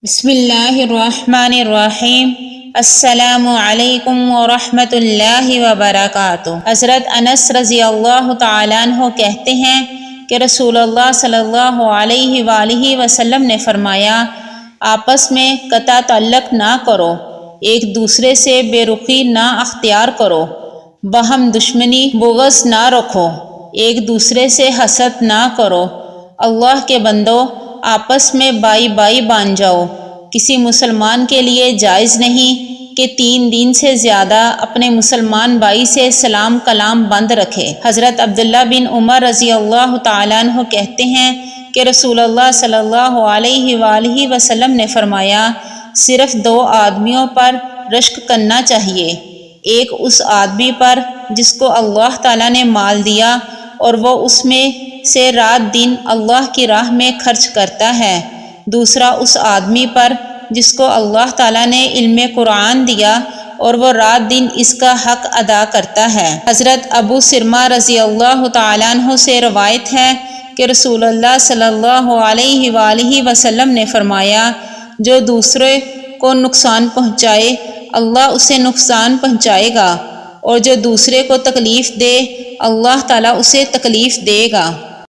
بسم اللہ الرحمن الرحیم۔ السلام علیکم ورحمۃ اللہ وبرکاتہ۔ حضرت انس رضی اللہ تعالیٰ عنہ کہتے ہیں کہ رسول اللہ صلی اللہ علیہ وآلہ وسلم نے فرمایا، آپس میں قطع تعلق نہ کرو، ایک دوسرے سے بے رخی نہ اختیار کرو، باہم دشمنی بغض نہ رکھو، ایک دوسرے سے حسد نہ کرو، اللہ کے بندو آپس میں بائی بائی باندھ جاؤ۔ کسی مسلمان کے لیے جائز نہیں کہ 3 دن سے زیادہ اپنے مسلمان بھائی سے سلام کلام بند رکھے۔ حضرت عبداللہ بن عمر رضی اللہ تعالیٰ عنہ کہتے ہیں کہ رسول اللہ صلی اللہ علیہ وآلہ وسلم نے فرمایا، صرف 2 آدمیوں پر رشک کرنا چاہیے، ایک اس آدمی پر جس کو اللہ تعالیٰ نے مال دیا اور وہ اس میں سے رات دن اللہ کی راہ میں خرچ کرتا ہے، دوسرا اس آدمی پر جس کو اللہ تعالیٰ نے علم قرآن دیا اور وہ رات دن اس کا حق ادا کرتا ہے۔ حضرت ابو سرمہ رضی اللہ تعالیٰ عنہ سے روایت ہے کہ رسول اللہ صلی اللہ علیہ وآلہ وسلم نے فرمایا، جو دوسرے کو نقصان پہنچائے اللہ اسے نقصان پہنچائے گا، اور جو دوسرے کو تکلیف دے اللہ تعالیٰ اسے تکلیف دے گا۔